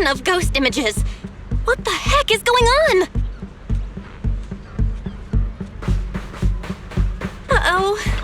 ton of ghost images. What the heck is going on? Uh-oh.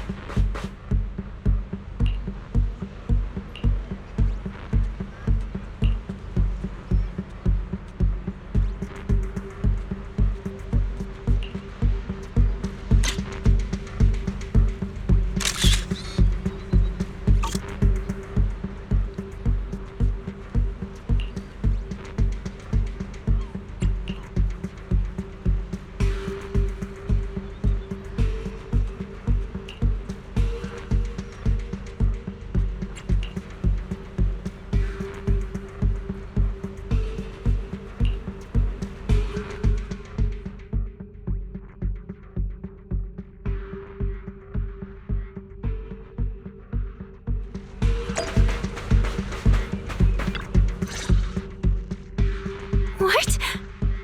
What?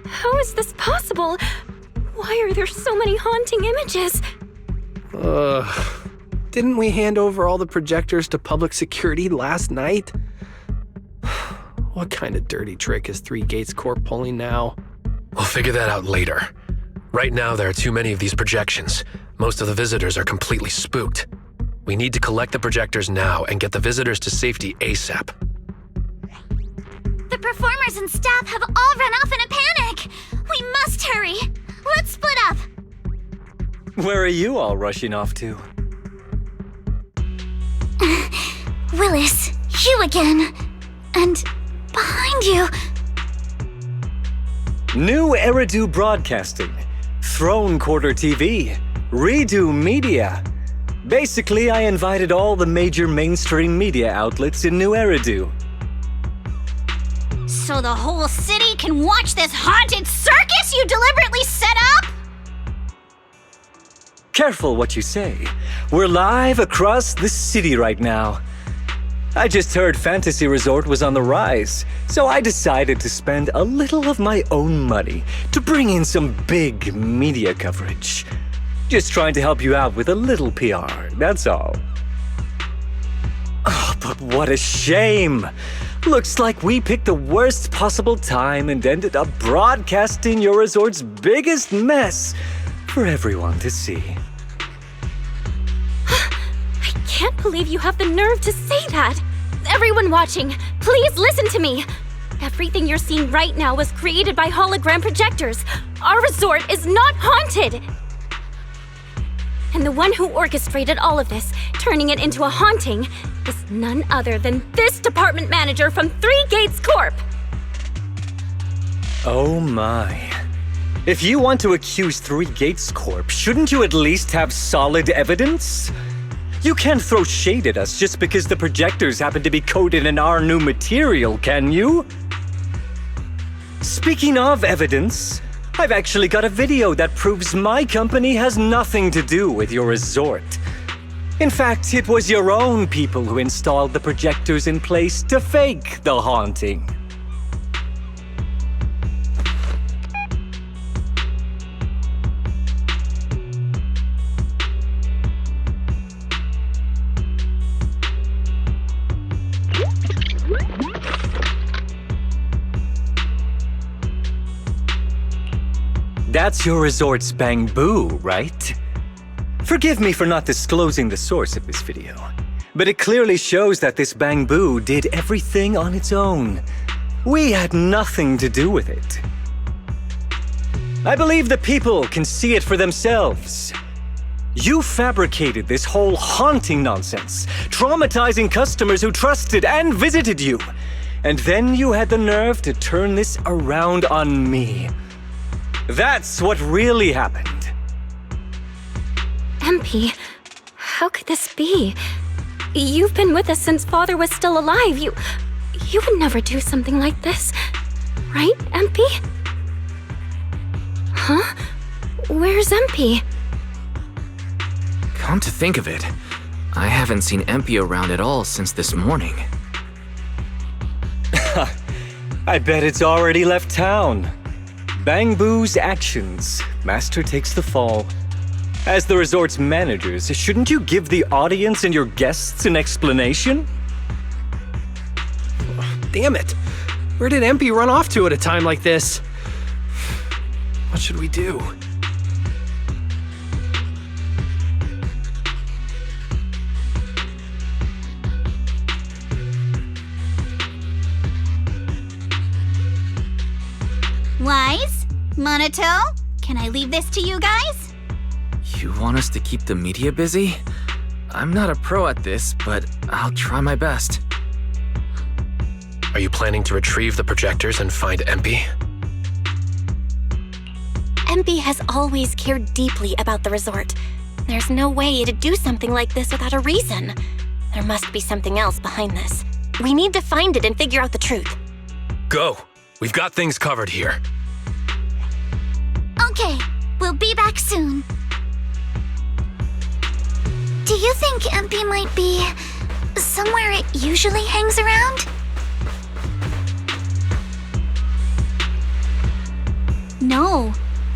How is this possible? Why are there so many haunting images? Didn't we hand over all the projectors to public security last night? What kind of dirty trick is Three Gates Corp pulling now? We'll figure that out later. Right now, there are too many of these projections. Most of the visitors are completely spooked. We need to collect the projectors now and get the visitors to safety ASAP. The performers and staff have all run off in a panic! We must hurry! Let's split up! Where are you all rushing off to? Willis, you again. And behind you. New Eridu Broadcasting, Throne Quarter TV, Redo Media. Basically, I invited all the major mainstream media outlets in New Eridu. So the whole city can watch this haunted circus you deliberately set up? Careful what you say. We're live across the city right now. I just heard Fantasy Resort was on the rise, so I decided to spend a little of my own money to bring in some big media coverage. Just trying to help you out with a little PR, that's all. Oh, but what a shame! Looks like we picked the worst possible time and ended up broadcasting your resort's biggest mess for everyone to see. I can't believe you have the nerve to say that. Everyone watching, please listen to me. Everything you're seeing right now was created by hologram projectors. Our resort is not haunted. And the one who orchestrated all of this, turning it into a haunting, is none other than this department manager from Three Gates Corp. Oh my. If you want to accuse Three Gates Corp, shouldn't you at least have solid evidence? You can't throw shade at us just because the projectors happen to be coated in our new material, can you? Speaking of evidence, I've actually got a video that proves my company has nothing to do with your resort. In fact, it was your own people who installed the projectors in place to fake the haunting. That's your resort's bamboo, right? Forgive me for not disclosing the source of this video, but it clearly shows that this bamboo did everything on its own. We had nothing to do with it. I believe the people can see it for themselves. You fabricated this whole haunting nonsense, traumatizing customers who trusted and visited you. And then you had the nerve to turn this around on me. That's what really happened. MP, how could this be? You've been with us since Father was still alive. You would never do something like this, right, MP? Huh? Where's MP? Come to think of it, I haven't seen MP around at all since this morning. I bet it's already left town. Bamboo's actions. Master takes the fall. As the resort's managers, shouldn't you give the audience and your guests an explanation? Damn it! Where did Empy run off to at a time like this? What should we do? Wise? Monato? Can I leave this to you guys? You want us to keep the media busy? I'm not a pro at this, but I'll try my best. Are you planning to retrieve the projectors and find Empy? Empy has always cared deeply about the resort. There's no way it'd do something like this without a reason. There must be something else behind this. We need to find it and figure out the truth. Go! We've got things covered here. Okay, we'll be back soon. Do you think Empy might be somewhere it usually hangs around? No,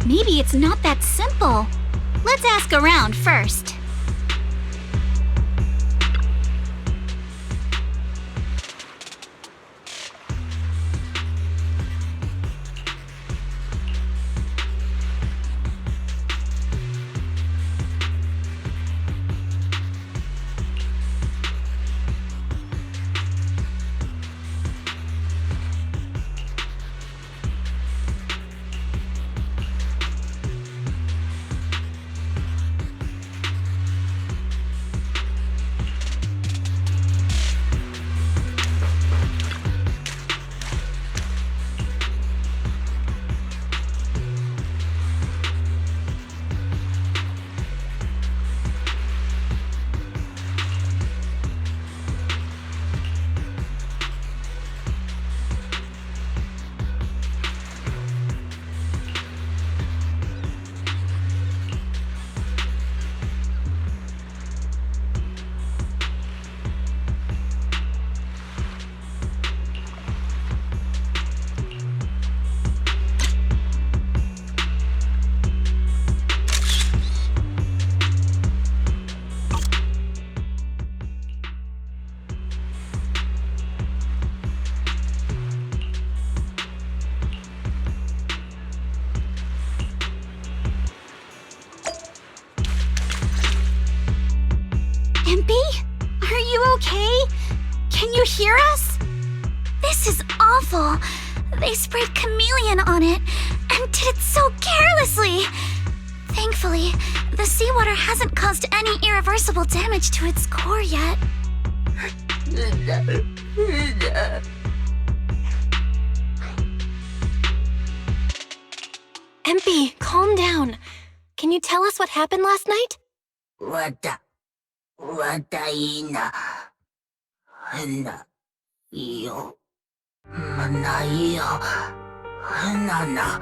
maybe it's not that simple. Let's ask around first. Empy? Are you okay? Can you hear us? This is awful. They sprayed chameleon on it and did it so carelessly. Thankfully, the seawater hasn't caused any irreversible damage to its core yet. Empy, calm down. Can you tell us what happened last night? わたいな、ないよ、ないよ、な、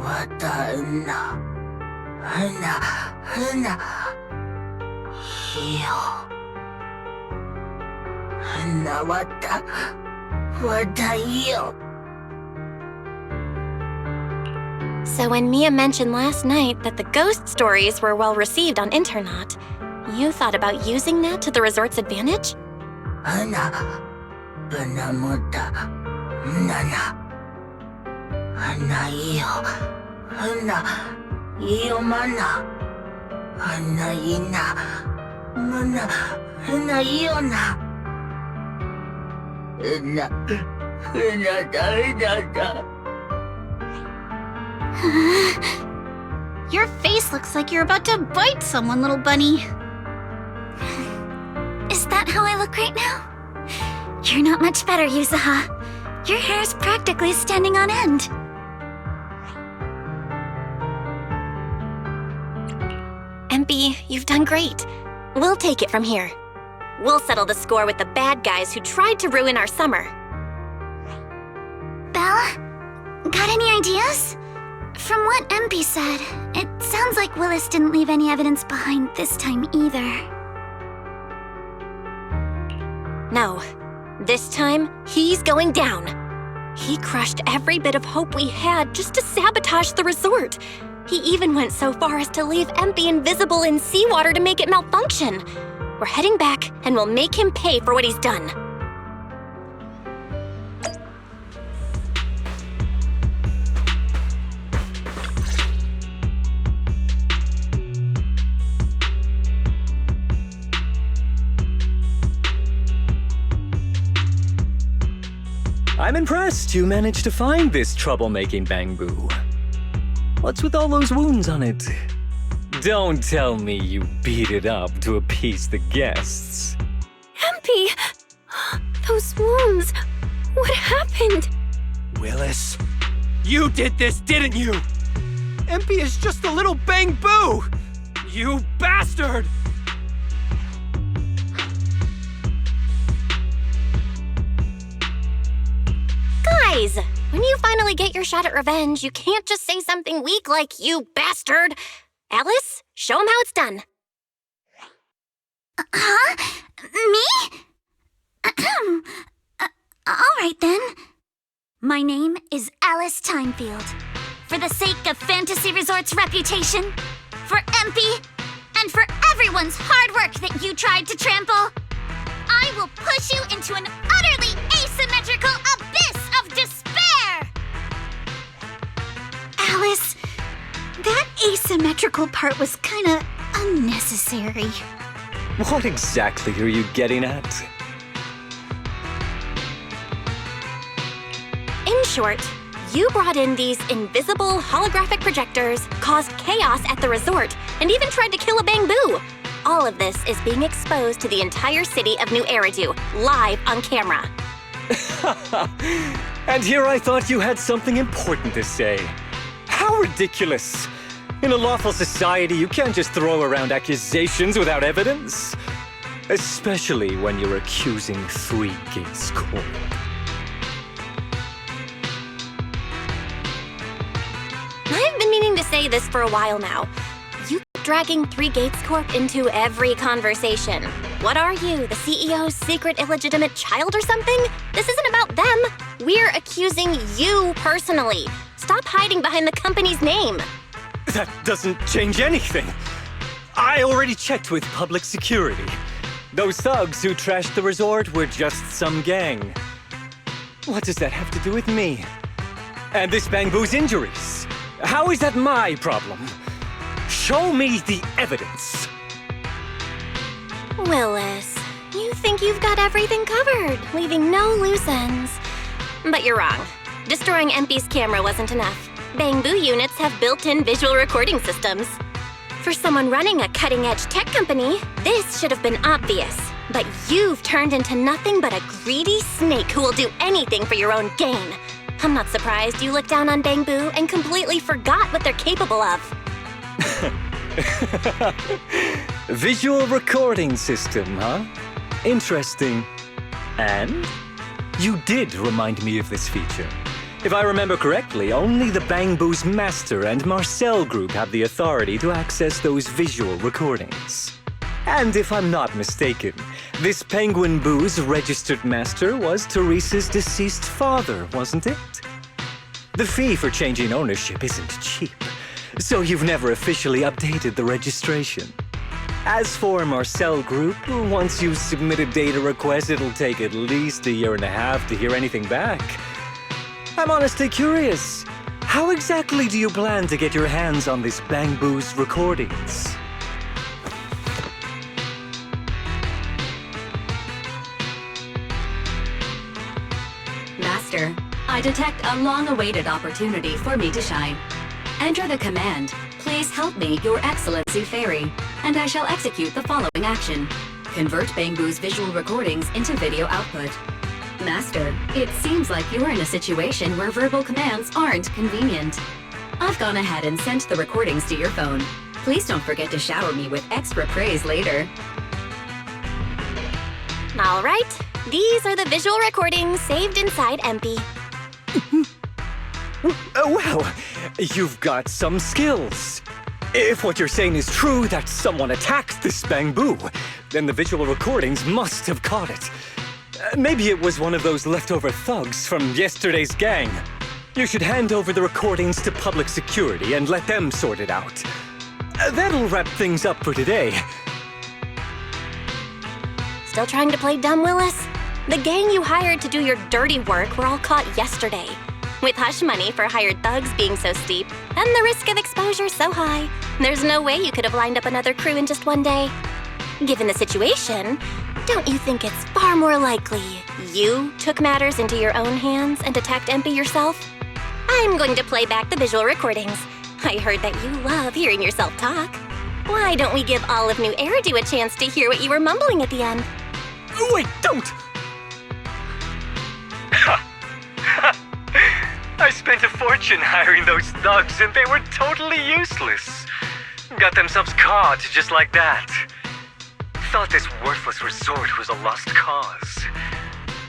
わたな、わたいよ。 So when Mia mentioned last night that the ghost stories were well received on Internet, you thought about using that to the resort's advantage? もた、いいよ、いいよ、まな、いいな、いいよな、だ。 Your face looks like you're about to bite someone, little bunny. Is that how I look right now? You're not much better, Yuzaha. Your hair's practically standing on end. Empy, you've done great. We'll take it from here. We'll settle the score with the bad guys who tried to ruin our summer. Belle? Got any ideas? From what Empy said, it sounds like Willis didn't leave any evidence behind this time either. No. This time, he's going down. He crushed every bit of hope we had just to sabotage the resort. He even went so far as to leave Empy invisible in seawater to make it malfunction. We're heading back, and we'll make him pay for what he's done. I'm impressed you managed to find this troublemaking Bang-Boo. What's with all those wounds on it? Don't tell me you beat it up to appease the guests. MP! Those wounds! What happened? Willis, you did this, didn't you? MP is just a little Bang-Boo! You bastard! Guys, when you finally get your shot at revenge, you can't just say something weak like, "You bastard!" Alice, show him how it's done. Huh? Me? All right then. My name is Alice Timefield. For the sake of Fantasy Resort's reputation, for MP, and for everyone's hard work that you tried to trample, I will push you into an utterly asymmetrical abyss of despair! Alice, that asymmetrical part was kinda unnecessary. What exactly are you getting at? In short, you brought in these invisible holographic projectors, caused chaos at the resort, and even tried to kill a Bang-Boo. All of this is being exposed to the entire city of New Eridu, live on camera. And here I thought you had something important to say. How ridiculous! In a lawful society, you can't just throw around accusations without evidence. Especially when you're accusing 3 Gates Corp. I've been meaning to say this for a while now. You keep dragging 3 Gates Corp into every conversation. What are you, the CEO's secret illegitimate child or something? This isn't about them. We're accusing you personally. Stop hiding behind the company's name. That doesn't change anything. I already checked with public security. Those thugs who trashed the resort were just some gang. What does that have to do with me? And this Bang-Boo's injuries? How is that my problem? Show me the evidence. Willis, you think you've got everything covered, leaving no loose ends. But you're wrong. Destroying MP's camera wasn't enough. Bang-Boo units have built-in visual recording systems. For someone running a cutting-edge tech company, this should have been obvious. But you've turned into nothing but a greedy snake who will do anything for your own gain. I'm not surprised you looked down on Bang-Boo and completely forgot what they're capable of. Visual recording system, huh? Interesting. And? You did remind me of this feature. If I remember correctly, only the Bang-Boo's master and Marcel group have the authority to access those visual recordings. And if I'm not mistaken, this Penguin Boo's registered master was Teresa's deceased father, wasn't it? The fee for changing ownership isn't cheap, so you've never officially updated the registration. As for Marcel Group, once you submit a data request, it'll take at least 1.5 years to hear anything back. I'm honestly curious. How exactly do you plan to get your hands on this Bang-Boo's recordings? Master, I detect a long-awaited opportunity for me to shine. Enter the command, "Please help me, Your Excellency Fairy," and I shall execute the following action. Convert Bang-Boo's visual recordings into video output. Master, it seems like you're in a situation where verbal commands aren't convenient. I've gone ahead and sent the recordings to your phone. Please don't forget to shower me with extra praise later. All right, these are the visual recordings saved inside MP. Well, you've got some skills. If what you're saying is true, that someone attacked this Bang-Boo, then the visual recordings must have caught it. Maybe it was one of those leftover thugs from yesterday's gang. You should hand over the recordings to public security and let them sort it out. That'll wrap things up for today. Still trying to play dumb, Willis? The gang you hired to do your dirty work were all caught yesterday. With hush money for hired thugs being so steep, and the risk of exposure so high, there's no way you could have lined up another crew in just one day. Given the situation, don't you think it's far more likely you took matters into your own hands and attacked MP yourself? I'm going to play back the visual recordings. I heard that you love hearing yourself talk. Why don't we give all of New Eridu a chance to hear what you were mumbling at the end? Wait, don't! I spent a fortune hiring those thugs and they were totally useless. Got themselves caught just like that. Thought this worthless resort was a lost cause.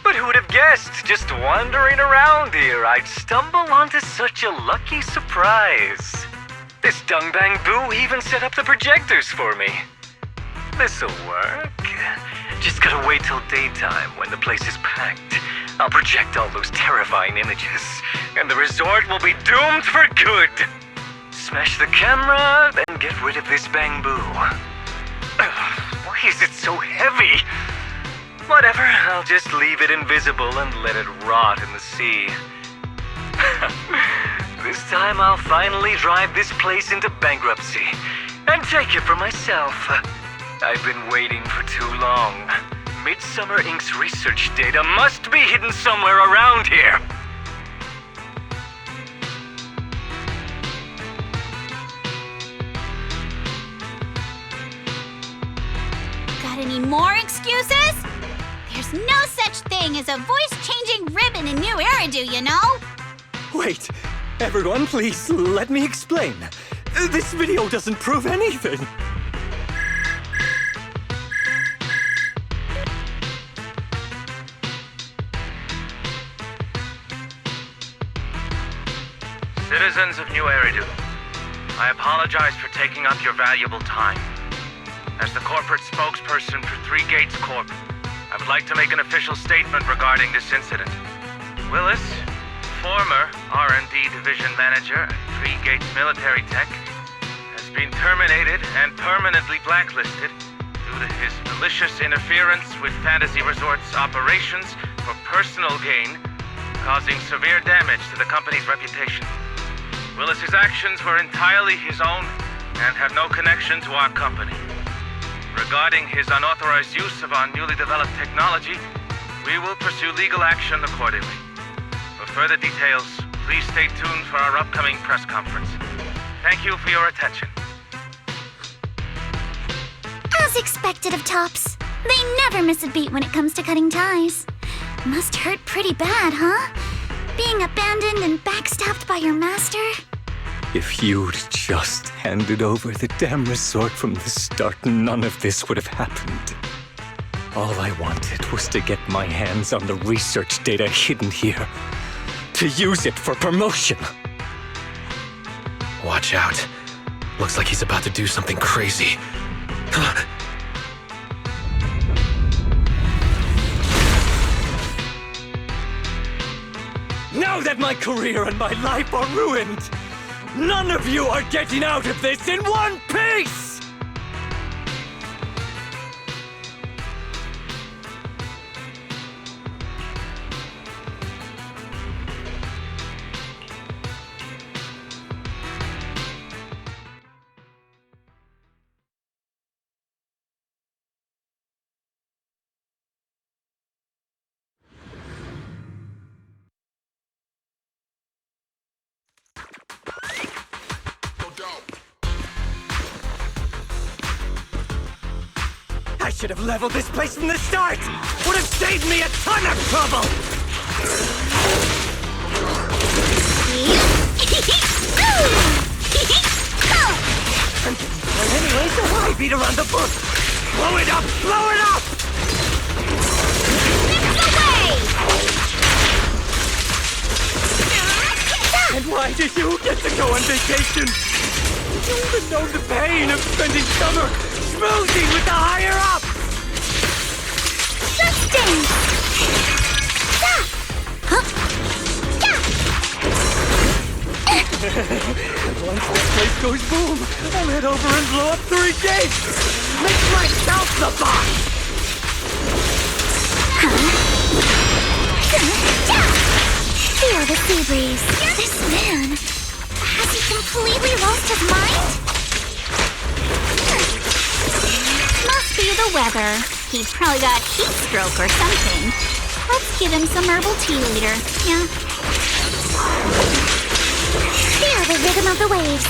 But who would have guessed, just wandering around here, I'd stumble onto such a lucky surprise. This Dung Bang Boo even set up the projectors for me. This'll work. Just gotta wait till daytime when the place is packed. I'll project all those terrifying images, and the resort will be doomed for good. Smash the camera, then get rid of this Bang Boo. Why is it so heavy? Whatever, I'll just leave it invisible and let it rot in the sea. This time I'll finally drive this place into bankruptcy and take it for myself. I've been waiting for too long. Midsummer Inc.'s research data must be hidden somewhere around here. Got any more excuses? There's no such thing as a voice-changing ribbon in New Eridu, you know? Wait, everyone, please let me explain. This video doesn't prove anything. Citizens of New Eridu, I apologize for taking up your valuable time. As the corporate spokesperson for Three Gates Corp., I would like to make an official statement regarding this incident. Willis, former R&D division manager at Three Gates Military Tech, has been terminated and permanently blacklisted due to his malicious interference with Fantasy Resort's operations for personal gain, causing severe damage to the company's reputation. Willis's actions were entirely his own and have no connection to our company. Regarding his unauthorized use of our newly developed technology, we will pursue legal action accordingly. For further details, please stay tuned for our upcoming press conference. Thank you for your attention. As expected of Tops, they never miss a beat when it comes to cutting ties. Must hurt pretty bad, huh? Being abandoned and backstabbed by your master? If you'd just handed over the damn resort from the start, none of this would have happened. All I wanted was to get my hands on the research data hidden here, to use it for promotion. Watch out. Looks like he's about to do something crazy. Now that my career and my life are ruined, none of you are getting out of this in one piece! I should have leveled this place from the start! Would have saved me a ton of trouble! I'm getting blown anyway, so why beat around the bush? Blow it up! Blow it up! And why did you get to go on vacation? Did you even know the pain of spending summer schmoozing with the higher-ups? Sustain! Once this place goes boom, I'll head over and blow up 3 gates! Make myself the boss! Feel the sea breeze. This man, has he completely lost his mind? Must be the weather. He probably got heat stroke or something. Let's give him some herbal tea later. Yeah. Feel the rhythm of the waves.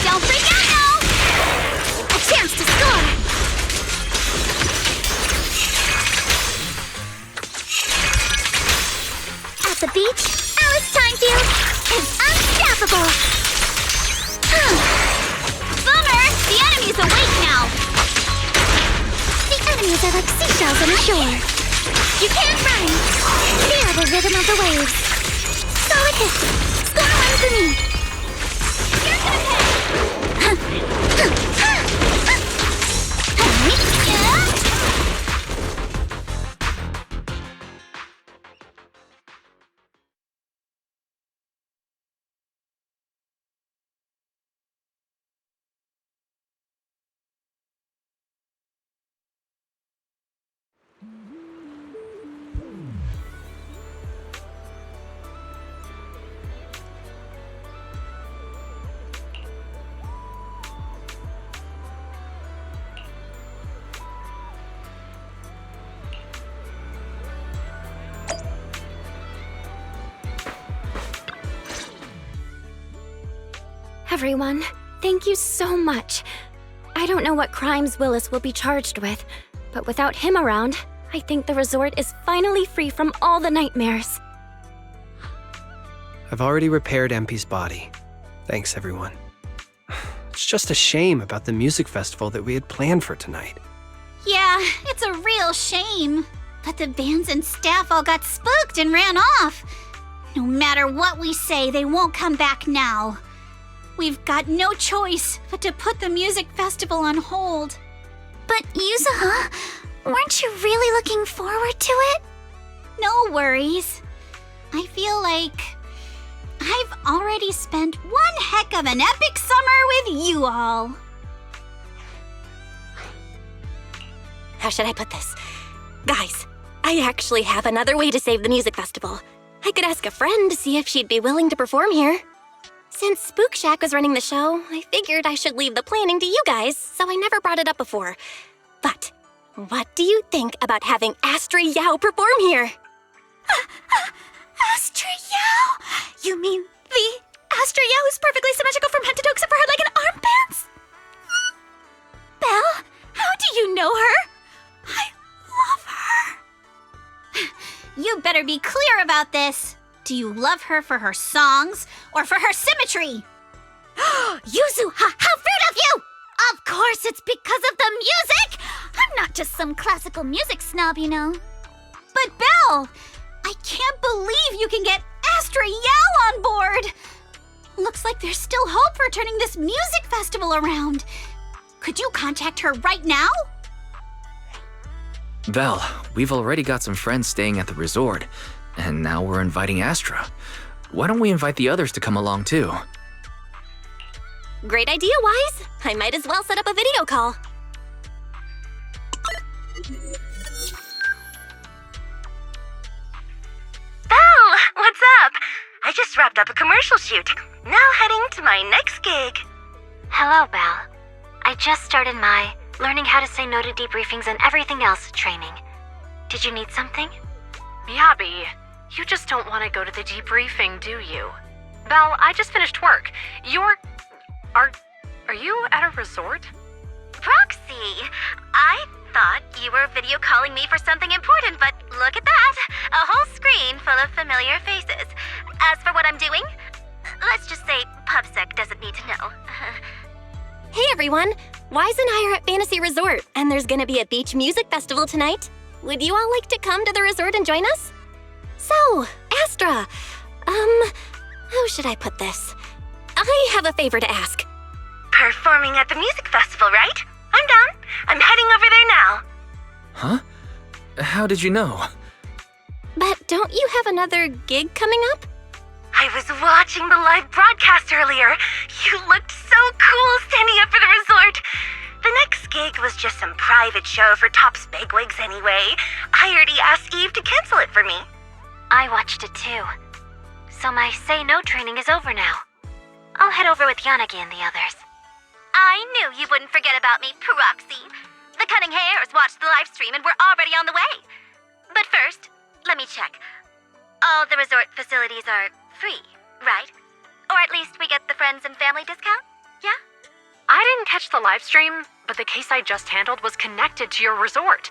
Don't freak out now! A chance to score! At the beach, Alice Timefield is unstoppable! Bummer! The enemy's awake now! The enemies are like seashells on the shore. You can't run! Feel the rhythm of the waves. Solid hit! Score one for me! You're gonna pay! Everyone, thank you so much. I don't know what crimes Willis will be charged with, but without him around, I think the resort is finally free from all the nightmares. I've already repaired MP's body. Thanks, everyone. It's just a shame about the music festival that we had planned for tonight. Yeah, it's a real shame. But the bands and staff all got spooked and ran off. No matter what we say, they won't come back now. We've got no choice but to put the music festival on hold. But Yuzuha, weren't you really looking forward to it? No worries. I feel like I've already spent one heck of an epic summer with you all. How should I put this? Guys, I actually have another way to save the music festival. I could ask a friend to see if she'd be willing to perform here. Since Spook Shack was running the show, I figured I should leave the planning to you guys, so I never brought it up before. But what do you think about having Astra Yao perform here? Astra Yao? You mean the Astra Yao who's perfectly symmetrical from head to toe except for her leg and armbands? Belle, how do you know her? I love her. You better be clear about this. Do you love her for her songs or for her symmetry? Yuzu, how rude of you! Of course it's because of the music! I'm not just some classical music snob, you know. But Belle, I can't believe you can get Astra Yao on board! Looks like there's still hope for turning this music festival around. Could you contact her right now? Val, we've already got some friends staying at the resort, and now we're inviting Astra. Why don't we invite the others to come along too? Great idea, Wise. I might as well set up a video call. Belle, what's up? I just wrapped up a commercial shoot. Now heading to my next gig. Hello, Belle. I just started my learning how to say no to debriefings and everything else training. Did you need something? Yabi, you just don't want to go to the debriefing, do you? Belle, I just finished work. Are you at a resort? Roxy, I thought you were video calling me for something important, but look at that. A whole screen full of familiar faces. As for what I'm doing, let's just say PubSec doesn't need to know. Hey everyone! Wise and I are at Fantasy Resort, and there's gonna be a beach music festival tonight. Would you all like to come to the resort and join us? So, Astra, how should I put this? I have a favor to ask. Performing at the music festival, right? I'm down. I'm heading over there now. Huh? How did you know? But don't you have another gig coming up? I was watching the live broadcast earlier. You looked so cool standing up for the resort. The next gig was just some private show for Top's bigwigs anyway. I already asked Eve to cancel it for me. I watched it too. So my Say No training is over now. I'll head over with Yanagi and the others. I knew you wouldn't forget about me, Proxy. The Cunning Hares watched the live stream and we're already on the way. But first, let me check. All the resort facilities are free, right? Or at least we get the friends and family discount? Yeah? I didn't catch the live stream, but the case I just handled was connected to your resort.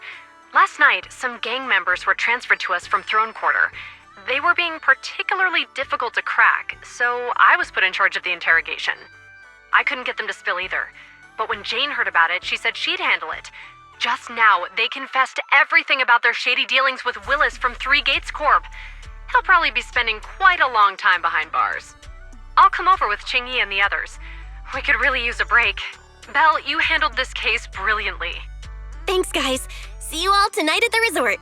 Last night, some gang members were transferred to us from Throne Quarter. They were being particularly difficult to crack, so I was put in charge of the interrogation. I couldn't get them to spill either, but when Jane heard about it, she said she'd handle it. Just now, they confessed everything about their shady dealings with Willis from Three Gates Corp. He'll probably be spending quite a long time behind bars. I'll come over with Qingyi and the others. We could really use a break. Belle, you handled this case brilliantly. Thanks, guys. See you all tonight at the resort.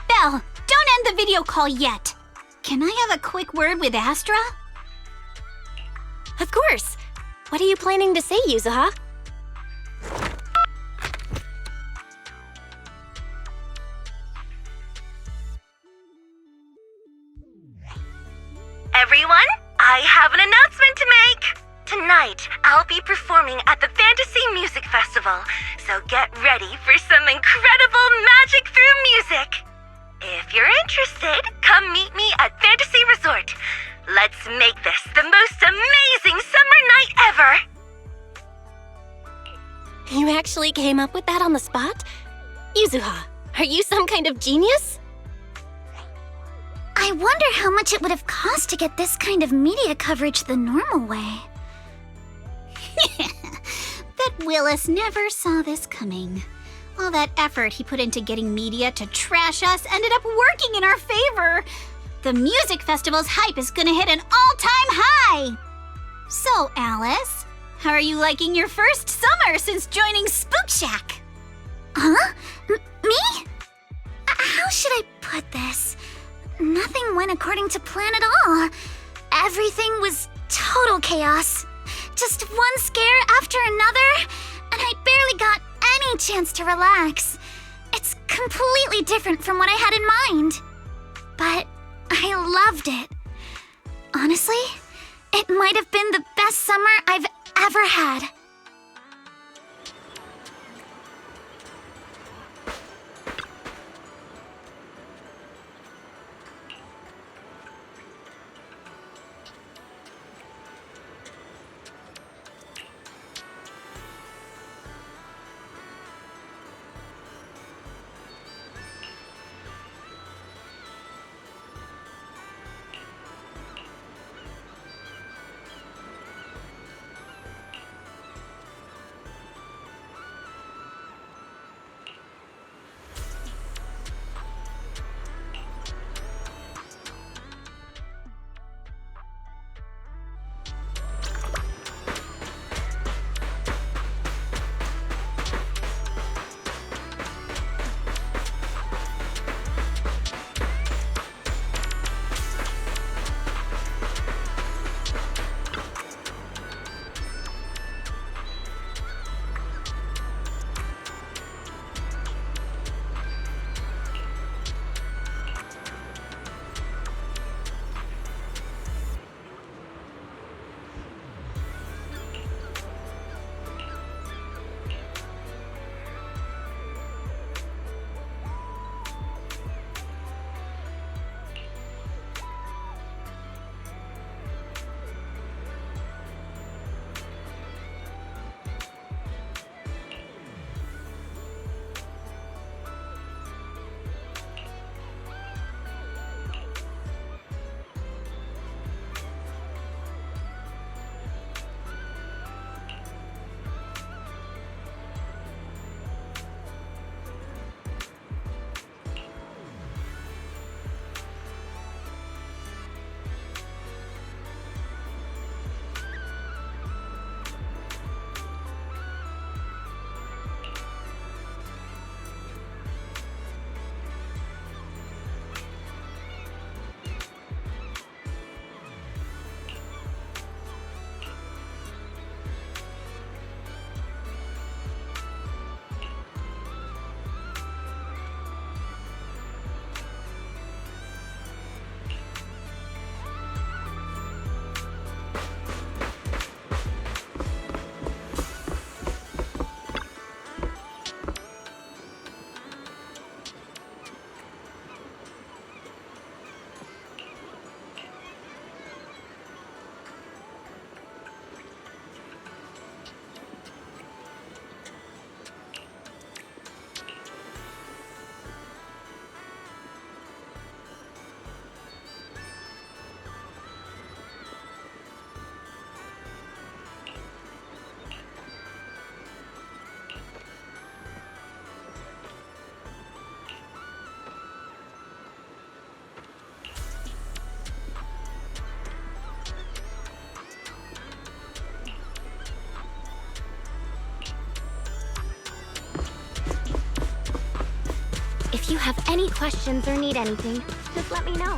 Belle, don't end the video call yet. Can I have a quick word with Astra? Of course. What are you planning to say, Yuzuha? Everyone, I have an announcement to make! Tonight, I'll be performing at the Fantasy Music Festival, so get ready for some incredible magic through music! If you're interested, come meet me at Fantasy Resort. Let's make this the most amazing summer night ever! You actually came up with that on the spot? Yuzuha, are you some kind of genius? I wonder how much it would have cost to get this kind of media coverage the normal way. Bet Willis never saw this coming. All that effort he put into getting media to trash us ended up working in our favor. The music festival's hype is gonna hit an all-time high! So, Alice, how are you liking your first summer since joining Spook Shack? Huh? Me? How should I put this? Nothing went according to plan at all. Everything was total chaos. Just one scare after another, and I barely got any chance to relax. It's completely different from what I had in mind. But I loved it. Honestly, it might have been the best summer I've ever had. If you have any questions or need anything, just let me know.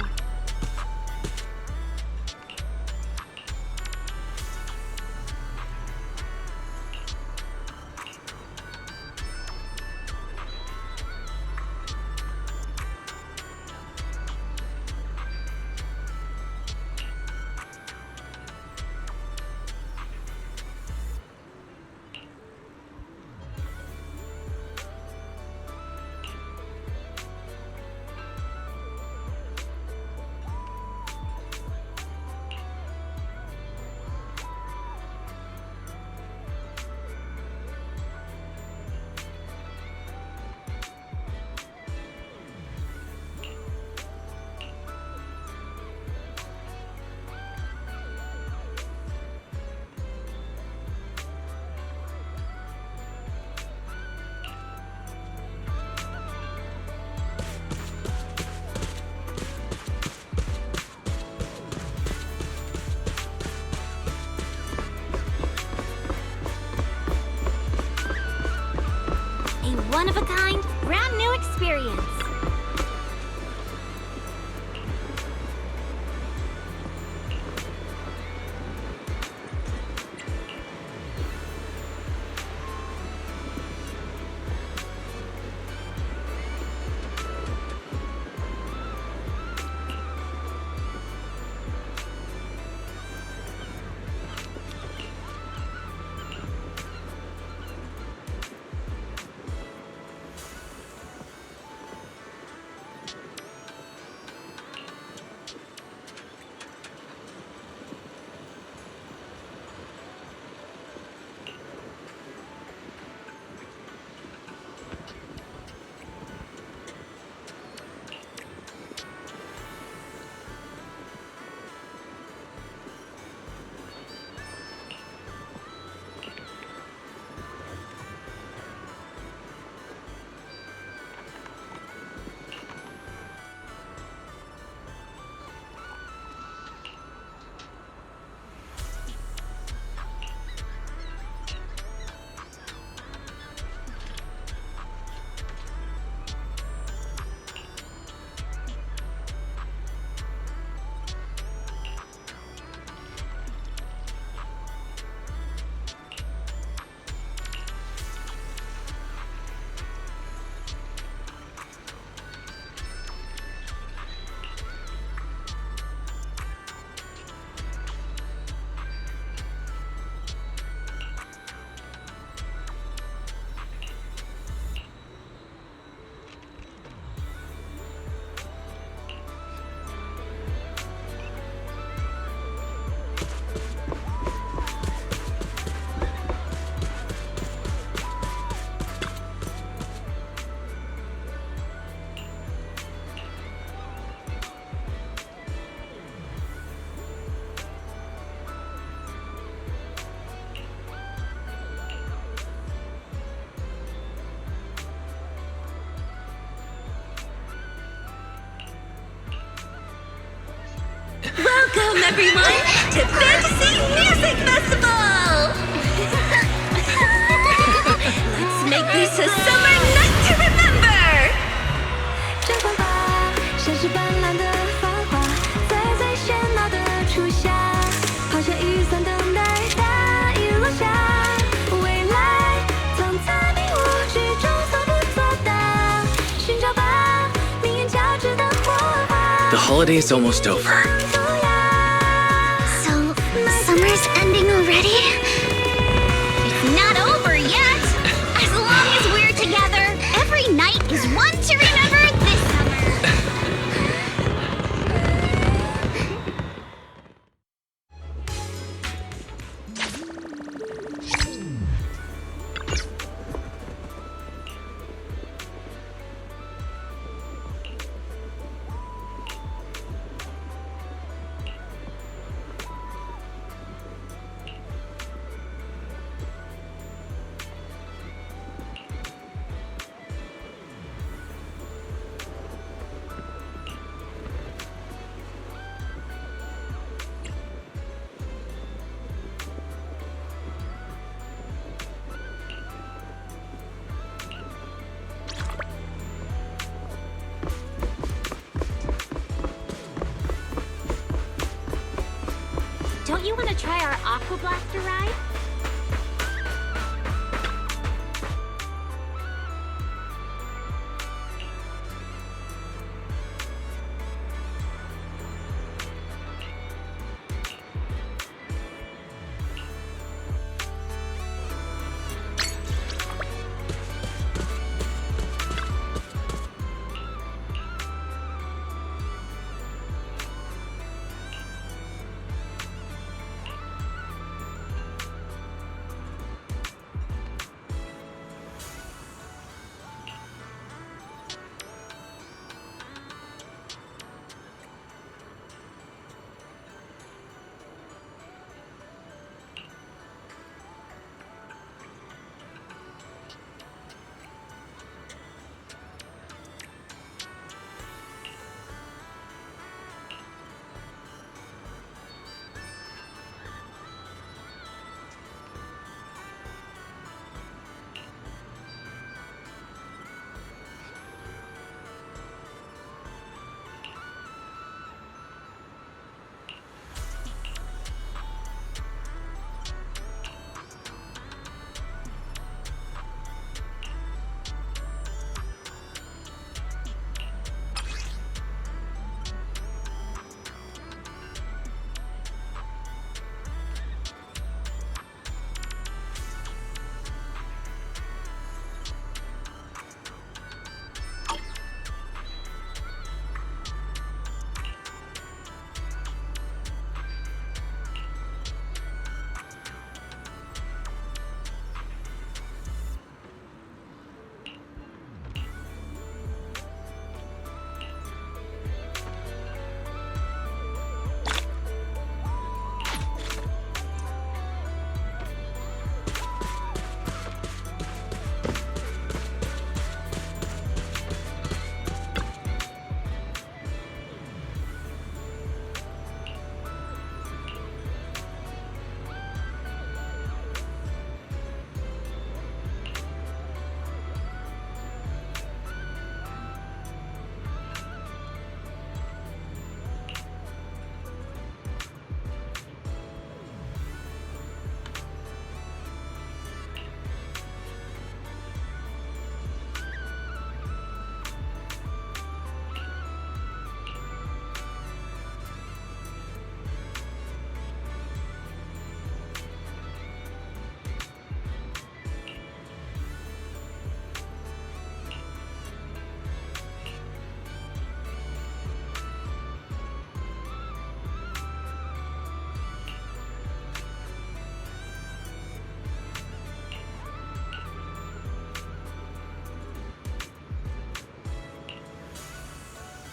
One-of-a-kind, brand new experience. Welcome, everyone, to Fantasy Music Festival! Let's make this a summer night to remember! 绽放吧，像是斑斓的繁华，在最喧闹的初夏，抛下雨伞等待大雨落下，未来总在迷雾之中所不作答，寻找吧，命运交织的火花。 The holiday is almost over. Summer's ending already? It's not over yet! As long as we're together, every night is one to remember this summer! you want to try our Aqua Blaster ride?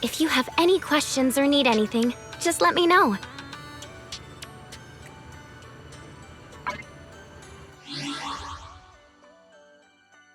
If you have any questions or need anything, just let me know.